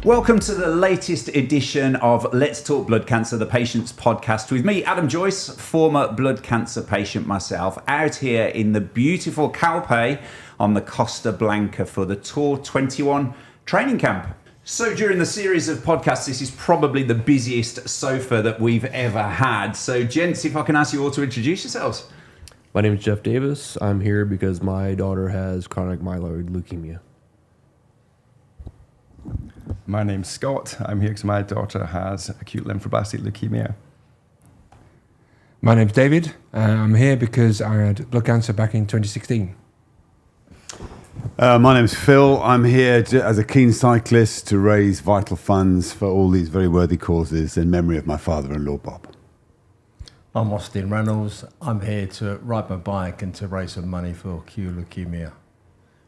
Welcome to the latest edition of Let's Talk Blood Cancer, the Patients Podcast, with me, Adam Joyce, former blood cancer patient myself, out here in the beautiful Calpe on the Costa Blanca for the Tour 21 training camp. So during the series of podcasts, this is probably the busiest sofa that we've ever had. So gents, if I can ask you all to introduce yourselves. My name is Jeff Davis. I'm here because my daughter has chronic myeloid leukemia. My name's Scott. I'm here because my daughter has acute lymphoblastic leukemia. My name's David. I'm here because I had blood cancer back in 2016. My name's Phil. I'm here as a keen cyclist to raise vital funds for all these very worthy causes in memory of my father-in-law, Bob. I'm Austin Reynolds. I'm here to ride my bike and to raise some money for acute leukemia.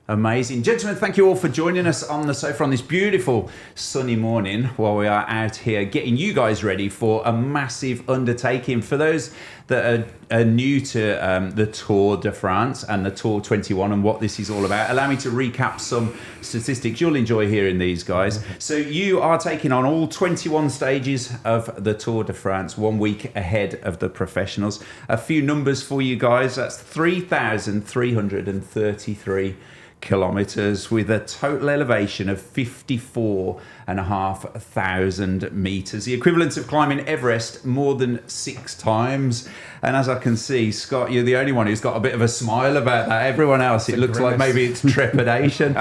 Amazing. Gentlemen, thank you all for joining us on the sofa on this beautiful sunny morning while we are out here getting you guys ready for a massive undertaking. For those that are new to the Tour de France and the Tour 21 and what this is all about, allow me to recap some statistics. You'll enjoy hearing these, guys. So you are taking on all 21 stages of the Tour de France 1 week ahead of the professionals. A few numbers for you guys. That's 3,333 kilometers with a total elevation of 54,500 meters, the equivalent of climbing Everest more than 6 times. And as I can see, Scott, you're the only one who's got a bit of a smile about that. Everyone else, it looks like maybe it's trepidation.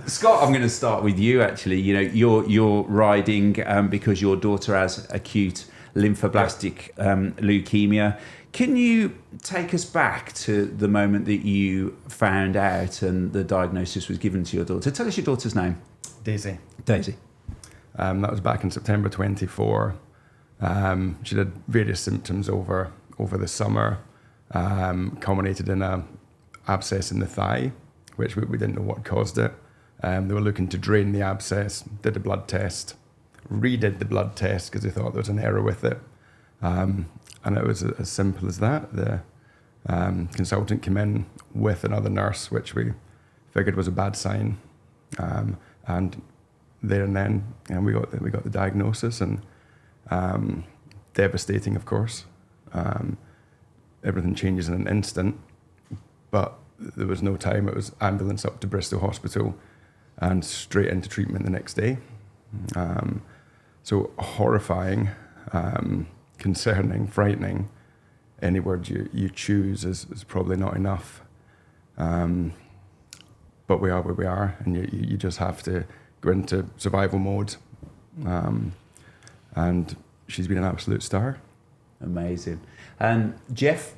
Scott, I'm going to start with you. Actually, you know, you're riding because your daughter has acute lymphoblastic leukemia. Can you take us back to the moment that you found out and the diagnosis was given to your daughter? Tell us your daughter's name. Daisy. Daisy. That was back in September 24. She had various symptoms over the summer, culminated in an abscess in the thigh, which we didn't know what caused it. They were looking to drain the abscess, did a blood test, redid the blood test because they thought there was an error with it. And it was as simple as that. The consultant came in with another nurse, which we figured was a bad sign. And there and then, we got the diagnosis, and devastating, of course. Everything changes in an instant, but there was no time. It was ambulance up to Bristol Hospital and straight into treatment the next day. So horrifying. Concerning, frightening. Any word you choose is probably not enough. But we are where we are, and you just have to go into survival mode. And she's been an absolute star. Amazing. And Jeff,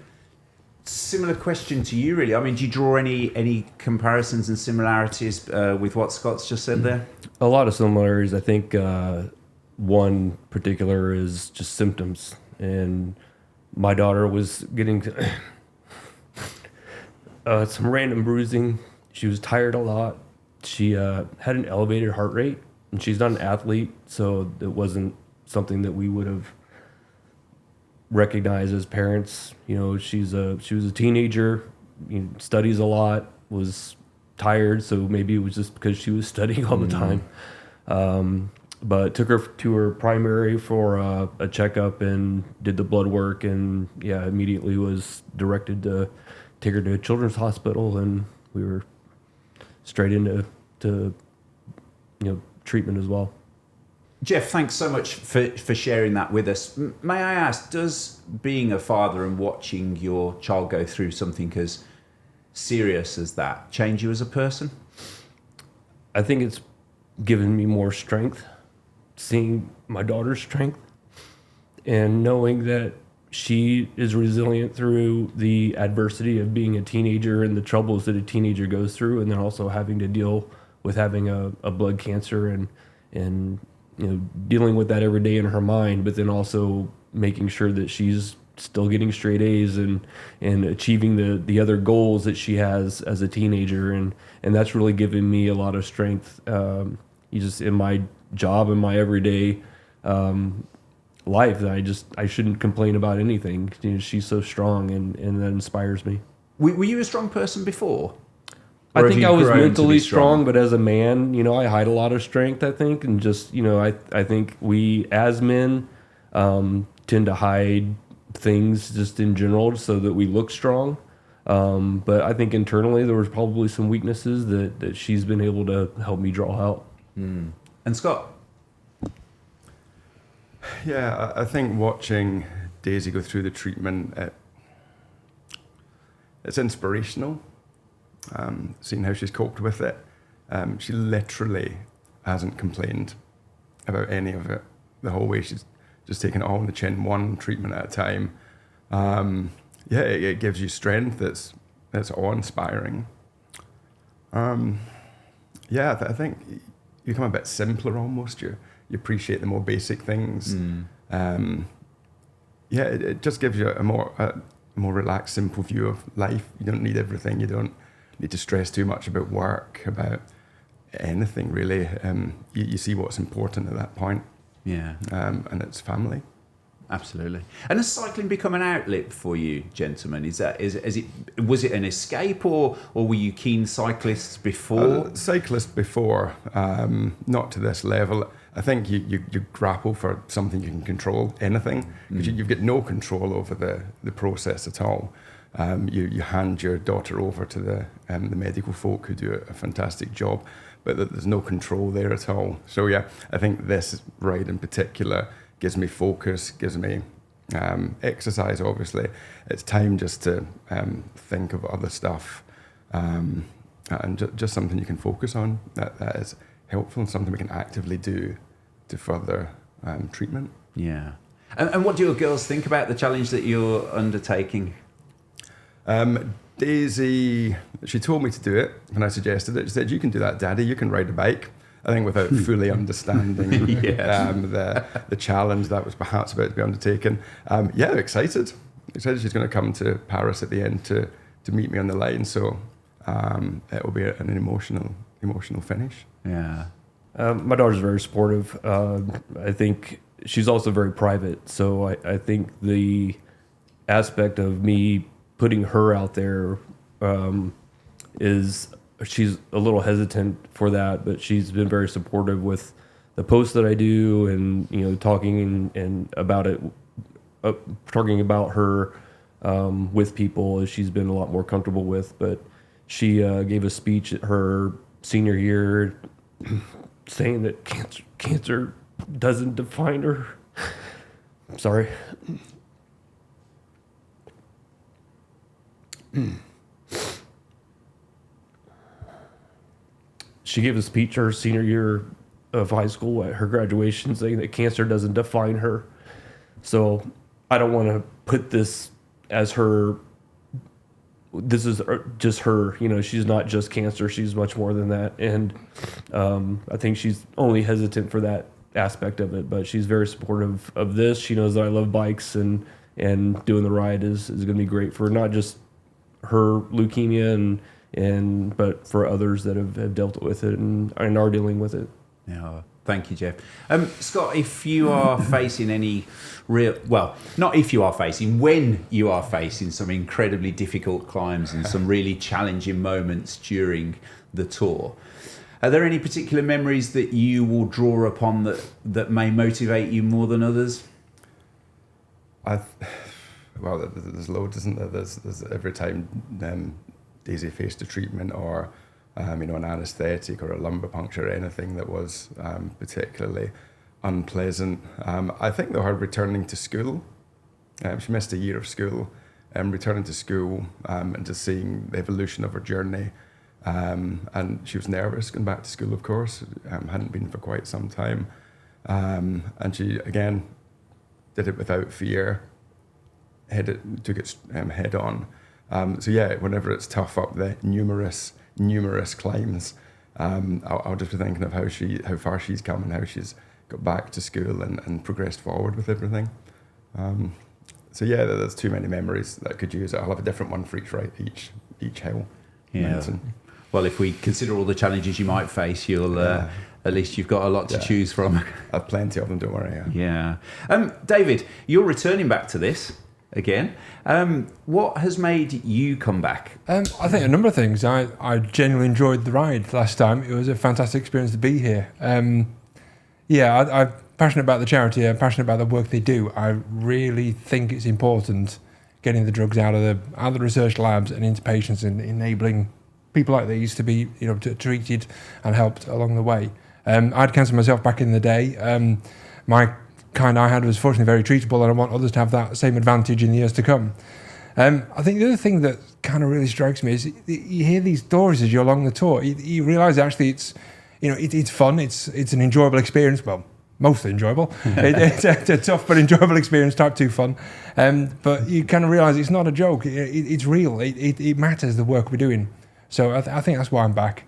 similar question to you, really. I mean, do you draw any comparisons and similarities with what Scott's just said there? A lot of similarities. I think one particular is just symptoms. And my daughter was getting some random bruising. She was tired a lot. She had an elevated heart rate, and she's not an athlete, so it wasn't something that we would have recognized as parents. You know, she was a teenager, studies a lot, was tired, so maybe it was just because she was studying all the time. But took her to her primary for a checkup and did the blood work, and immediately was directed to take her to a children's hospital, and we were straight into treatment as well. Jeff, thanks so much for sharing that with us. May I ask, does being a father and watching your child go through something as serious as that change you as a person? I think it's given me more strength. Seeing my daughter's strength and knowing that she is resilient through the adversity of being a teenager and the troubles that a teenager goes through, and then also having to deal with having a blood cancer and dealing with that every day in her mind, but then also making sure that she's still getting straight A's and achieving the other goals that she has as a teenager, and that's really given me a lot of strength. Just in my job and my everyday life, that I shouldn't complain about anything. She's so strong, and that inspires me. Were you a strong person before? Or I have think you I was grown to be mentally strong, but as a man, I hide a lot of strength, I think. And just, I think we as men tend to hide things just in general so that we look strong. But I think internally there was probably some weaknesses that she's been able to help me draw out. And Scott? Yeah, I think watching Daisy go through the treatment, it's inspirational. Seeing how she's coped with it. She literally hasn't complained about any of it the whole way. She's just taken it all on the chin, one treatment at a time. It gives you strength that's awe-inspiring. I think you become a bit simpler almost. You appreciate the more basic things. It just gives you a more relaxed, simple view of life. You don't need everything. You don't need to stress too much about work, about anything really. You see what's important at that point. Yeah. And it's family. Absolutely. And has cycling become an outlet for you, gentlemen? Was it an escape, or were you keen cyclists before? Cyclist before, not to this level. I think you grapple for something you can control, anything, because you've got no control over the process at all. You hand your daughter over to the medical folk who do a fantastic job, but there's no control there at all. So yeah, I think this ride in particular gives me focus, gives me exercise. Obviously, it's time just to think of other stuff, and just something you can focus on that is helpful and something we can actively do to further treatment. Yeah. And what do your girls think about the challenge that you're undertaking? Daisy, she told me to do it when I suggested it. She said, "You can do that, Daddy. You can ride a bike." I think without fully understanding the challenge that was perhaps about to be undertaken. They're excited. Excited she's going to come to Paris at the end to meet me on the line. So it will be an emotional finish. Yeah. My daughter's very supportive. I think she's also very private. So I think the aspect of me putting her out there is she's a little hesitant for that, but she's been very supportive with the posts that I do and talking and about it, talking about her with people. She's been a lot more comfortable with. But she gave a speech at her senior year saying that cancer doesn't define her. Sorry. She gave a speech her senior year of high school at her graduation saying that cancer doesn't define her. So I don't want to put this as her. This is just her. She's not just cancer. She's much more than that. And I think she's only hesitant for that aspect of it. But she's very supportive of this. She knows that I love bikes and doing the ride is going to be great for not just her leukemia but for others that have dealt with it and are dealing with it. Yeah, thank you, Jeff. Scott, if you are facing any when you are facing some incredibly difficult climbs and some really challenging moments during the tour, are there any particular memories that you will draw upon that may motivate you more than others? There's loads, isn't there? There's every time Daisy faced a treatment or an anaesthetic or a lumbar puncture or anything that was particularly unpleasant. I think though her returning to school, she missed a year of school, returning to school and just seeing the evolution of her journey. And she was nervous going back to school, of course, hadn't been for quite some time. And she, again, did it without fear, took it head on. Whenever it's tough up the numerous climbs, I'll just be thinking of how far she's come and how she's got back to school and progressed forward with everything. There's too many memories that I could use. I'll have a different one for each hill. Mountain. Well, if we consider all the challenges you might face, you'll at least you've got a lot to choose from. I've plenty of them, don't worry. Yeah. David, you're returning back to this. again. What has made you come back? I think a number of things. I genuinely enjoyed the ride last time. It was a fantastic experience to be here. I'm passionate about the charity. I'm passionate about the work they do. I really think it's important getting the drugs out of the research labs and into patients and enabling people like these to be treated and helped along the way. I had cancer myself back in the day. My kind I had was fortunately very treatable, and I want others to have that same advantage in the years to come. I think the other thing that kind of really strikes me is you hear these stories as you're along the tour. You realise actually it's fun. It's an enjoyable experience. Well, mostly enjoyable. It's a tough but enjoyable experience, type 2 fun. But you kind of realise it's not a joke. It's real. It matters, the work we're doing. So I think that's why I'm back.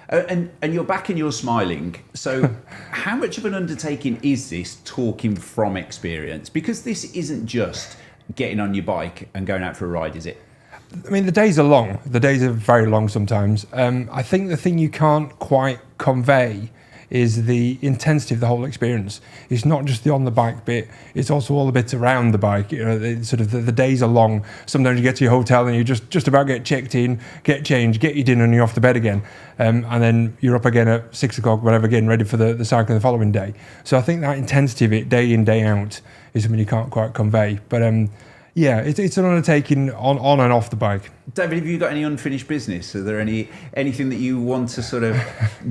And you're back and you're smiling. So how much of an undertaking is this, talking from experience? Because this isn't just getting on your bike and going out for a ride, is it? I mean, the days are long. The days are very long sometimes. I think the thing you can't quite convey is the intensity of the whole experience. It's not just the on the bike bit, it's also all the bits around the bike. The days are long. Sometimes you get to your hotel and you just about get checked in, get changed, get your dinner, and you're off to bed again. And then you're up again at 6 o'clock, whatever, getting ready for the cycling the following day. So I think that intensity of it, day in, day out, is something you can't quite convey. But it's an undertaking on and off the bike. David, have you got any unfinished business? Are there anything that you want to sort of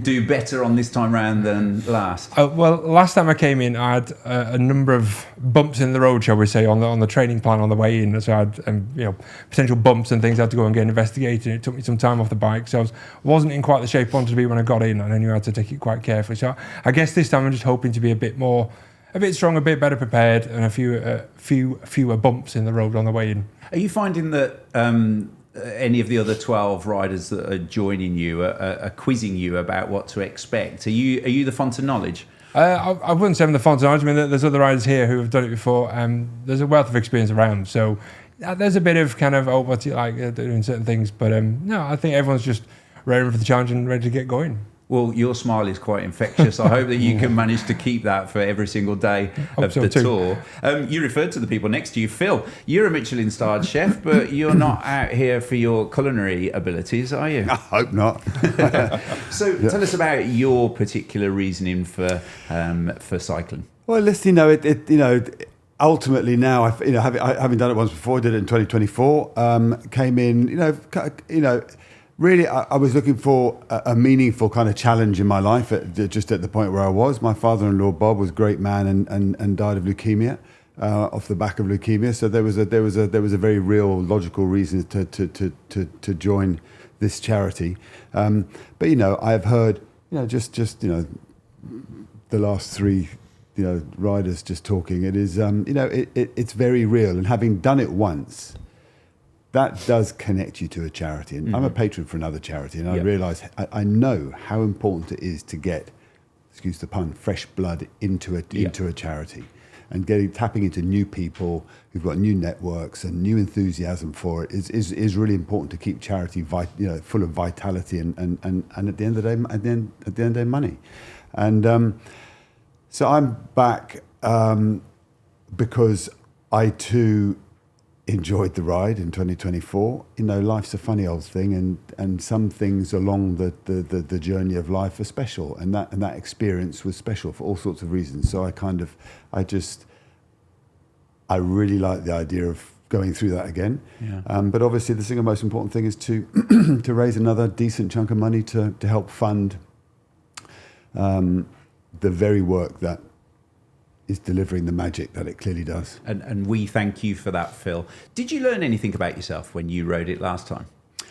do better on this time round than last? Well, last time I came in, I had a number of bumps in the road, shall we say, on the training plan on the way in. So I had potential bumps and things I had to go and get investigated. It took me some time off the bike, so I wasn't in quite the shape I wanted to be when I got in, and I knew I had to take it quite carefully. So I guess this time I'm just hoping to be a bit stronger, a bit better prepared, and a fewer bumps in the road on the way in. Are you finding that any of the other 12 riders that are joining you are quizzing you about what to expect? Are you the font of knowledge? I wouldn't say I'm the font of knowledge. I mean, there's other riders here who have done it before. There's a wealth of experience around, so there's a bit of kind of what's it like doing certain things. But no, I think everyone's just ready for the challenge and ready to get going. Well, your smile is quite infectious. I hope that you can manage to keep that for every single day of the tour. You referred to the people next to you. Phil, you're a Michelin-starred chef, but you're not out here for your culinary abilities, are you? I hope not. So tell us about your particular reasoning for cycling. Well, listen, ultimately now, having done it once before, did it in 2024, came in, really, I was looking for a meaningful kind of challenge in my life, just at the point where I was. My father-in-law, Bob, was a great man and died of leukemia, off the back of leukemia. So there was a very real, logical reason to join this charity. But I have heard, the last three, riders just talking. It is, it's very real, and having done it once, that does connect you to a charity. And I'm a patron for another charity, and I realise, I know how important it is to get, excuse the pun, fresh blood into a charity, and tapping into new people who've got new networks and new enthusiasm for it is really important to keep charity full of vitality and at the end of the day, money. And so I'm back because I too enjoyed the ride in 2024. Life's a funny old thing, and some things along the journey of life are special, and that experience was special for all sorts of reasons. So I really like the idea of going through that again. Yeah. But obviously the single most important thing is to to raise another decent chunk of money to help fund the very work that is delivering the magic that it clearly does. And we thank you for that, Phil. Did you learn anything about yourself when you rode it last time? Do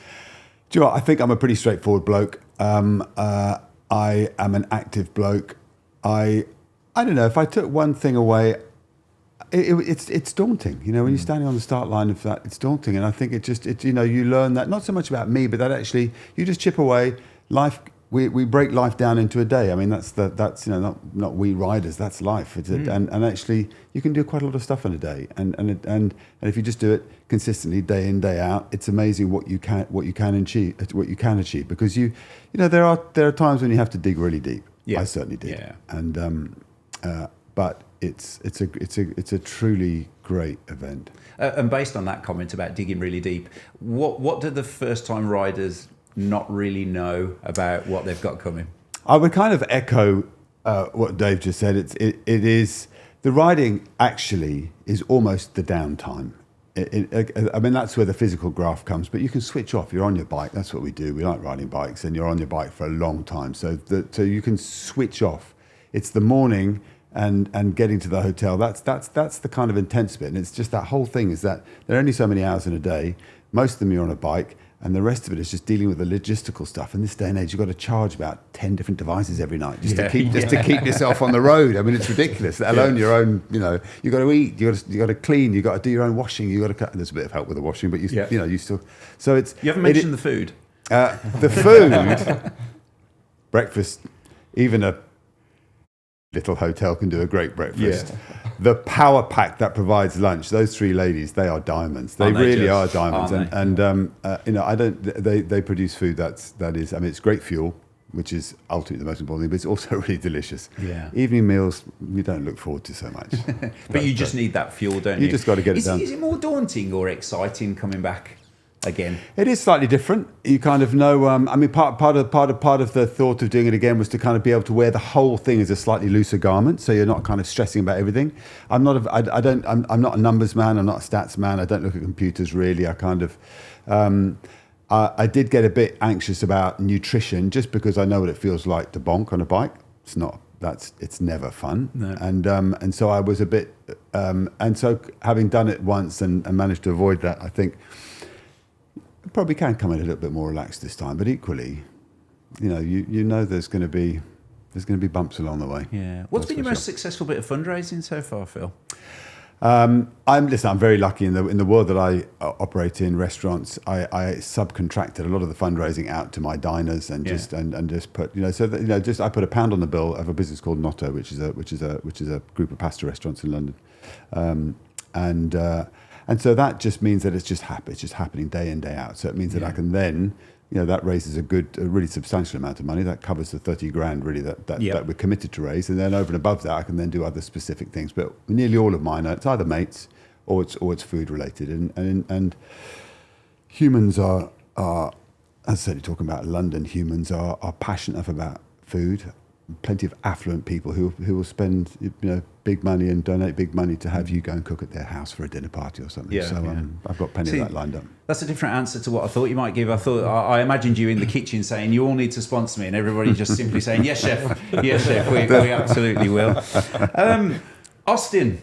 you know what? I think I'm a pretty straightforward bloke. I am an active bloke. I don't know, if I took one thing away, it's daunting. When you're standing on the start line of that, it's daunting. And I think you learn that, not so much about me, but that actually you just chip away. Life, we break life down into a day. I mean, that's not we riders, that's life. And actually you can do quite a lot of stuff in a day. And if you just do it consistently, day in, day out, it's amazing what you can achieve. Because there are times when you have to dig really deep. Yeah. I certainly did. Yeah. And but it's a truly great event. And based on that comment about digging really deep, what do the first time riders not really know about what they've got coming? I would kind of echo what Dave just said. It is the riding actually is almost the downtime. I mean, that's where the physical graph comes, but you can switch off. You're on your bike. That's what we do. We like riding bikes, and you're on your bike for a long time. So you can switch off. It's the morning and getting to the hotel. That's the kind of intense bit. And it's just that whole thing is that there are only so many hours in a day. Most of them you're on a bike, and the rest of it is just dealing with the logistical stuff. In this day and age, you've got to charge about 10 different devices every night just to keep yourself on the road. I mean, it's ridiculous. Let alone your own, you got to eat, you got to clean, you got to do your own washing, you got to cut. There's a bit of help with the washing, but you still. So it's. You haven't mentioned the food. The food, breakfast, even a little hotel can do a great breakfast. Yeah. The power pack that provides lunch, those three ladies, they are diamonds. They really are diamonds. They produce food that is, I mean, it's great fuel, which is ultimately the most important thing, but it's also really delicious. Yeah. Evening meals, you don't look forward to so much. But you just need that fuel, don't you? You just got to get it done. Is it more daunting or exciting coming back again? It is slightly different. You kind of know. I mean, part of the thought of doing it again was to kind of be able to wear the whole thing as a slightly looser garment, so you're not kind of stressing about everything. I'm not a numbers man. I'm not a stats man. I don't look at computers really. I kind of. I did get a bit anxious about nutrition just because I know what it feels like to bonk on a bike. It's not. It's never fun. No. And so I was a bit. And so having done it once and managed to avoid that, I think. Probably can come in a little bit more relaxed this time, but equally, there's going to be bumps along the way. Yeah. What's been your most successful bit of fundraising so far, Phil? I'm very lucky in the world that I operate in, restaurants. I subcontracted a lot of the fundraising out to my diners and just put I put £1 on the bill of a business called Notto, which is a group of pasta restaurants in London, and so that just means that it's just happening day in, day out. So it means that I can then, that raises a really substantial amount of money. That covers the 30 grand really that we're committed to raise. And then over and above that, I can then do other specific things. But nearly all of mine, it's either mates or it's food related. And humans are, as I said, talking about London, humans are passionate enough about food. Plenty of affluent people who will spend big money and donate big money to have you go and cook at their house for a dinner party or something. I've got plenty of that lined up. That's a different answer to what I thought you might give. I imagined you in the kitchen saying you all need to sponsor me, and everybody just simply saying yes, chef, we absolutely will. Austin,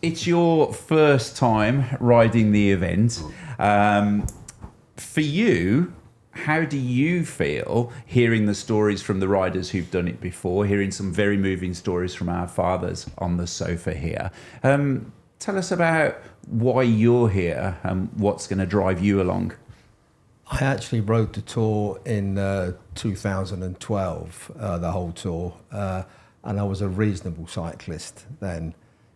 it's your first time riding the event. For you, how do you feel hearing the stories from the riders who've done it before, hearing some very moving stories from our fathers on the sofa here? Tell us about why you're here and what's going to drive you along. I actually rode the tour in 2012, the whole tour, and I was a reasonable cyclist then.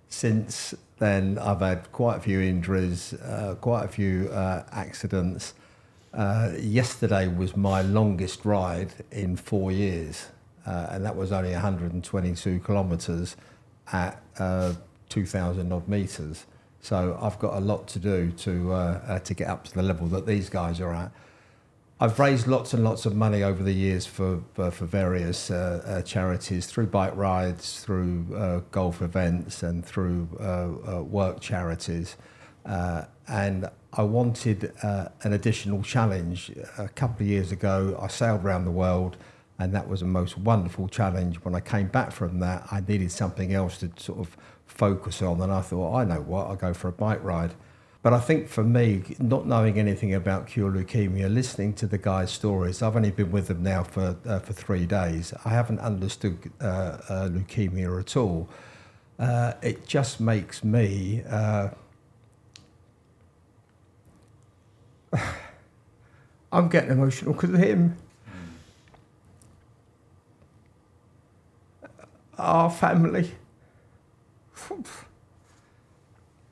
Since then, I've had quite a few injuries, quite a few accidents. Yesterday was my longest ride in 4 years, and that was only 122 kilometres at 2,000 odd metres. So I've got a lot to do to get up to the level that these guys are at. I've raised lots and lots of money over the years for various charities, through bike rides, through golf events, and through work charities. And I wanted an additional challenge. A couple of years ago, I sailed around the world, and that was a most wonderful challenge. When I came back from that, I needed something else to sort of focus on, and I thought, I know what, I'll go for a bike ride. But I think for me, not knowing anything about cure leukemia, listening to the guys' stories, I've only been with them now for 3 days. I haven't understood leukemia at all. It just makes me... I'm getting emotional because of him. Our family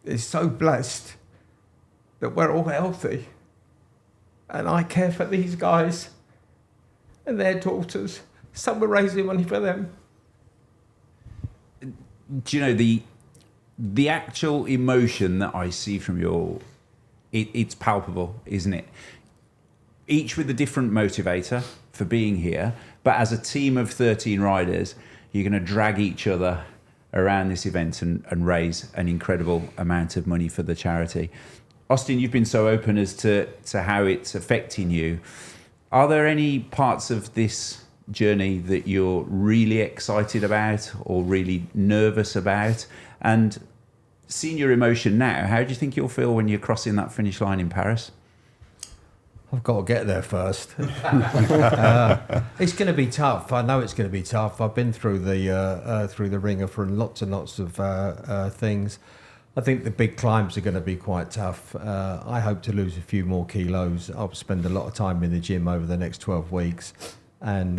is so blessed that we're all healthy, and I care for these guys and their daughters. Some are raising money for them. do you know the actual emotion that I see from it's palpable, isn't it? Each with a different motivator for being here, but as a team of 13 riders, you're going to drag each other around this event and raise an incredible amount of money for the charity. Austin, you've been so open as to how it's affecting you. Are there any parts of this journey that you're really excited about or really nervous about? And seeing your emotion now, how do you think you'll feel when you're crossing that finish line in Paris? I've got to get there first. It's going to be tough. I know it's going to be tough. I've been through the ringer for lots and lots of things. I think the big climbs are going to be quite tough. I hope to lose a few more kilos. I'll spend a lot of time in the gym over the next 12 weeks. And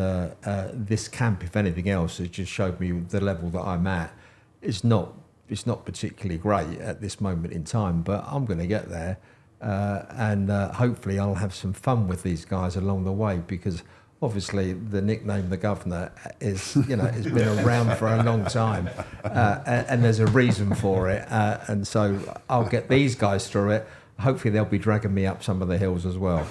this camp, if anything else, has just showed me the level that I'm at. It's not particularly great at this moment in time, but I'm going to get there. And hopefully I'll have some fun with these guys along the way, because obviously the nickname the Governor is, has been around for a long time, and there's a reason for it. And so I'll get these guys through it. Hopefully they'll be dragging me up some of the hills as well.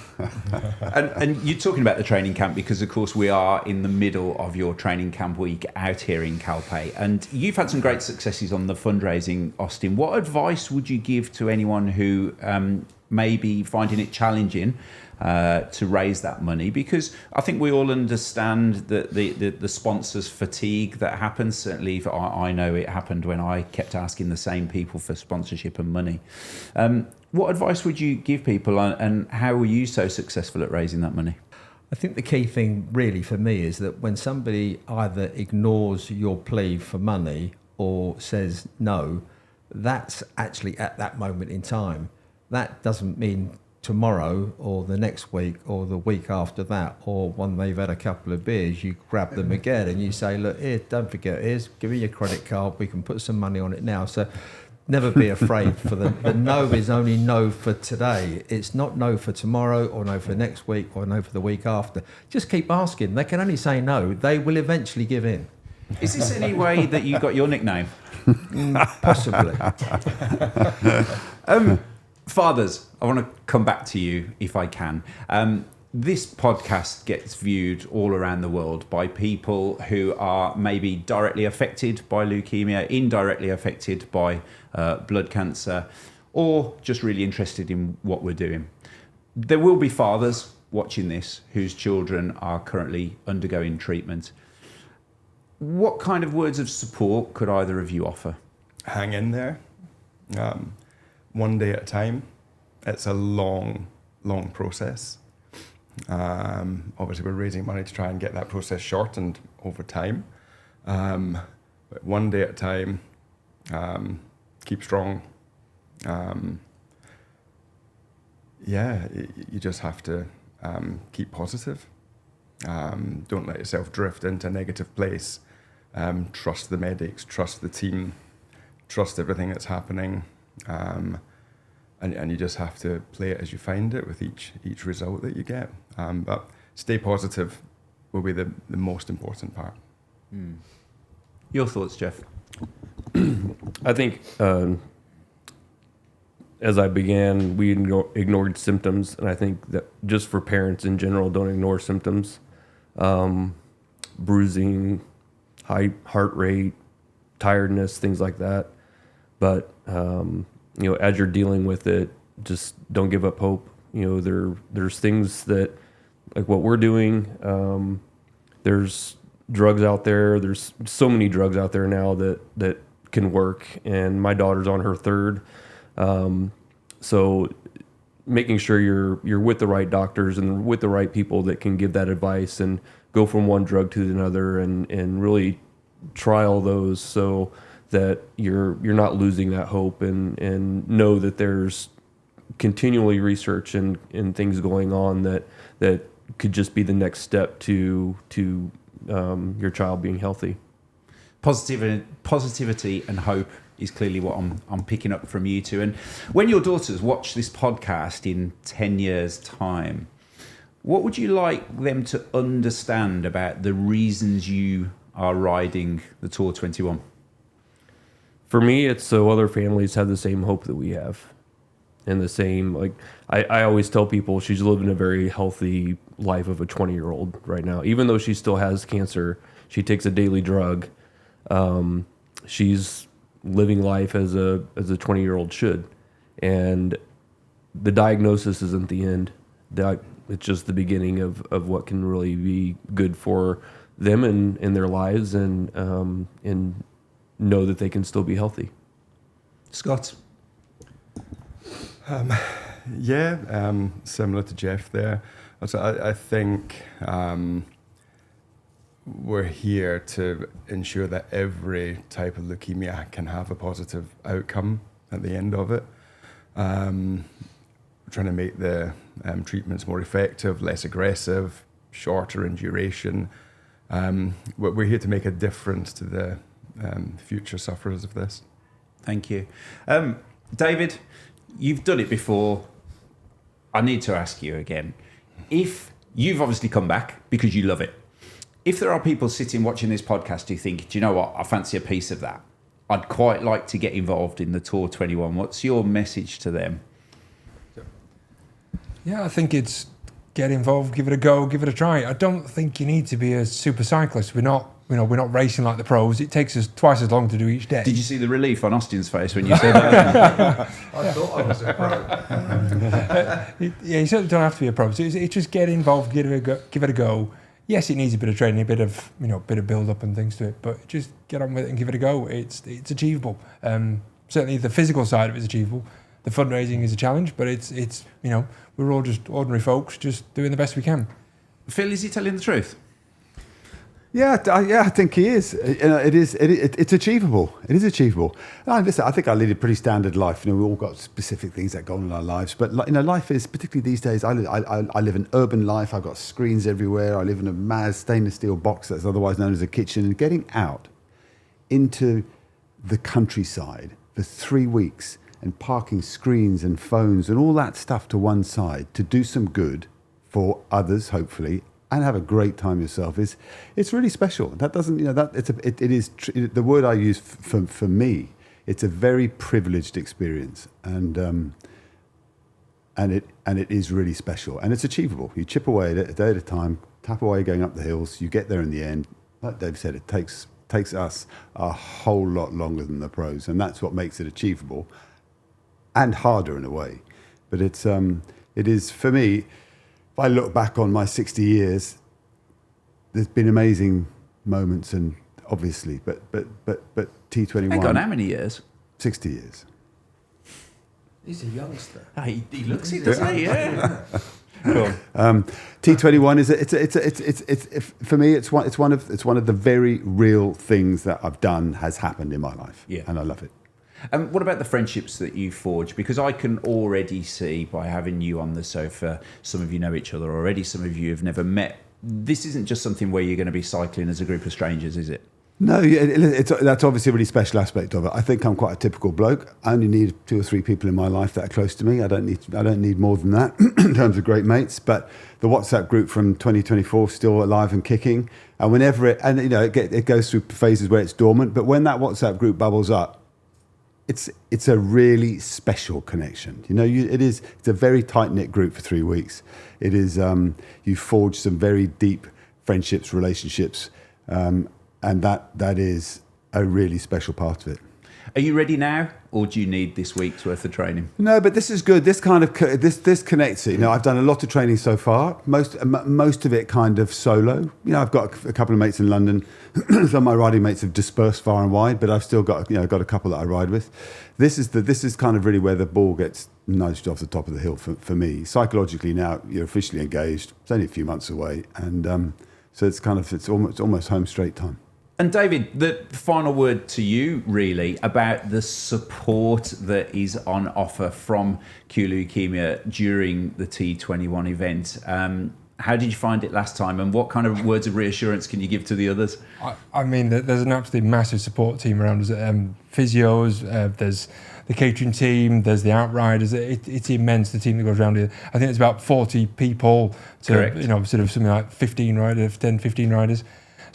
And you're talking about the training camp because, of course, we are in the middle of your training camp week out here in Calpe. And you've had some great successes on the fundraising, Austin. What advice would you give to anyone who may be finding it challenging to raise that money? Because I think we all understand that the sponsors fatigue that happens. Certainly, I know it happened when I kept asking the same people for sponsorship and money. What advice would you give people, and how were you so successful at raising that money? I think the key thing really for me is that when somebody either ignores your plea for money or says no, that's actually at that moment in time. That doesn't mean tomorrow or the next week or the week after that, or when they've had a couple of beers, you grab them again and you say, look, here, don't forget, give me your credit card, we can put some money on it now. So never be afraid for them. The no is only no for today. It's not no for tomorrow or no for next week or no for the week after. Just keep asking. They can only say no. They will eventually give in. Is this any way that you got your nickname? Possibly. Fathers, I want to come back to you if I can. This podcast gets viewed all around the world by people who are maybe directly affected by leukemia, indirectly affected by blood cancer, or just really interested in what we're doing. There will be fathers watching this whose children are currently undergoing treatment. What kind of words of support could either of you offer? Hang in there. One day at a time. It's a long process. Obviously, we're raising money to try and get that process shortened over time. But one day at a time, keep strong. You just have to keep positive. Don't let yourself drift into a negative place. Trust the medics, trust the team, trust everything that's happening. And you just have to play it as you find it with each result that you get. But stay positive will be the most important part. Your thoughts, Jeff? I think as I began, we ignored symptoms, and I think that just for parents in general, don't ignore symptoms. Bruising, high heart rate, tiredness, things like that. But as you're dealing with it, just don't give up hope. There's things that, like what we're doing, there's drugs out there. There's so many drugs out there now that can work. And my daughter's on her third. So making sure you're with the right doctors and with the right people that can give that advice and go from one drug to another and really trial those so that you're not losing that hope and know that there's continually research and things going on that could just be the next step to your child being healthy. Positivity and hope is clearly what I'm picking up from you two. And when your daughters watch this podcast in 10 years' time, what would you like them to understand about the reasons you are riding the Tour 21? For me, it's so other families have the same hope that we have. And the same, like, I always tell people she's living a very healthy life of a 20-year-old right now. Even though she still has cancer, she takes a daily drug. She's living life as a 20-year-old should. And the diagnosis isn't the end. It's just the beginning of what can really be good for them in their lives, and know that they can still be healthy. Scott? Similar to Jeff there. Also, I think we're here to ensure that every type of leukemia can have a positive outcome at the end of it. We're trying to make the treatments more effective, less aggressive, shorter in duration. We're here to make a difference to the future sufferers of this. Thank you. David, you've done it before. I need to ask you again. If you've obviously come back because you love it, if there are people sitting watching this podcast who think, do you know what, I fancy a piece of that, I'd quite like to get involved in the Tour 21, what's your message to them? Yeah, I think it's get involved, give it a go, give it a try. I don't think you need to be a super cyclist. We're not racing like the pros. It takes us twice as long to do each day. Did you see the relief on Austin's face when you said that? I thought I was a pro. You certainly don't have to be a pro. So it's just get involved, give it a go. Yes, it needs a bit of training, a bit of build up and things to it, but just get on with it and give it a go. It's achievable. Certainly the physical side of it is achievable. The fundraising is a challenge, but it's we're all just ordinary folks, just doing the best we can. Phil, is he telling the truth? Yeah, I think he is. It's achievable. It is achievable. Listen, I think I lead a pretty standard life. We've all got specific things that go on in our lives, but life is, particularly these days. I live an urban life. I've got screens everywhere. I live in a Maz stainless steel box that's otherwise known as a kitchen. And getting out into the countryside for 3 weeks and parking screens and phones and all that stuff to one side to do some good for others, hopefully, and have a great time yourself it's really special. That doesn't it is the word I use for me. It's a very privileged experience, and it is really special, and it's achievable. You chip away a day at a time, tap away going up the hills. You get there in the end. Like Dave said, it takes us a whole lot longer than the pros, and that's what makes it achievable and harder in a way. But it is for me. If I look back on my 60 years, there's been amazing moments, and obviously, but T21. Hang on, how many years? 60 years. He's a youngster. He looks it, doesn't he? Yeah. Cool. T21 is for me. It's one of the very real things that I've done has happened in my life, and I love it. And what about the friendships that you forge? Because I can already see by having you on the sofa, some of you know each other already, some of you have never met. This isn't just something where you're going to be cycling as a group of strangers, is it? No, that's obviously a really special aspect of it. I think I'm quite a typical bloke. I only need 2 or 3 people in my life that are close to me. I don't need more than that in terms of great mates. But the WhatsApp group from 2024 is still alive and kicking. And whenever it goes through phases where it's dormant. But when that WhatsApp group bubbles up, it's a really special connection. It's a very tight-knit group for 3 weeks. It is, you forge some very deep friendships, relationships, and that is a really special part of it. Are you ready now, or do you need this week's worth of training? No, but this is good. This kind of this connects it. I've done a lot of training so far. Most of it kind of solo. I've got a couple of mates in London. Some of my riding mates have dispersed far and wide, but I've still got a couple that I ride with. This is kind of really where the ball gets nudged off the top of the hill for me. Psychologically now, you're officially engaged. It's only a few months away, and so it's almost home straight time. And David, the final word to you, really, about the support that is on offer from Cure Leukemia during the T21 event. How did you find it last time, and what kind of words of reassurance can you give to the others? I mean, there's an absolutely massive support team around us. Physios, there's the catering team, there's the outriders. It's immense, the team that goes around here. I think it's about 40 people to, Correct. Sort of something like 15 riders, 10, 15 riders.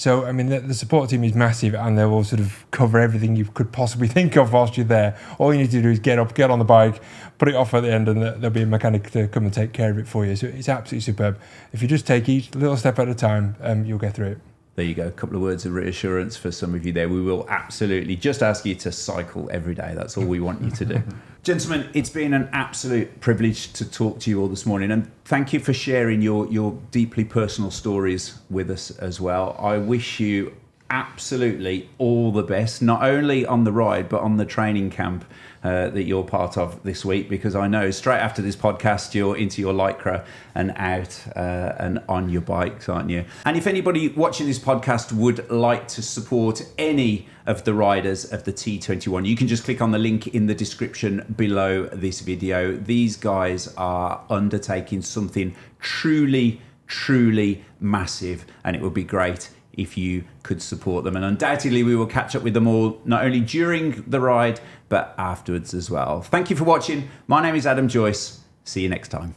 So, I mean, the support team is massive, and they will sort of cover everything you could possibly think of whilst you're there. All you need to do is get up, get on the bike, put it off at the end, and there'll be a mechanic to come and take care of it for you. So it's absolutely superb. If you just take each little step at a time, you'll get through it. There you go. A couple of words of reassurance for some of you there. We will absolutely just ask you to cycle every day. That's all we want you to do. Gentlemen, it's been an absolute privilege to talk to you all this morning. And thank you for sharing your deeply personal stories with us as well. I wish you absolutely all the best, not only on the ride, but on the training camp that you're part of this week, because I know straight after this podcast you're into your Lycra and out and on your bikes, aren't you? And if anybody watching this podcast would like to support any of the riders of the T21, you can just click on the link in the description below this video. These guys are undertaking something truly massive, and it would be great if you could support them. And undoubtedly we will catch up with them all, not only during the ride, but afterwards as well. Thank you for watching. My name is Adam Joyce. See you next time.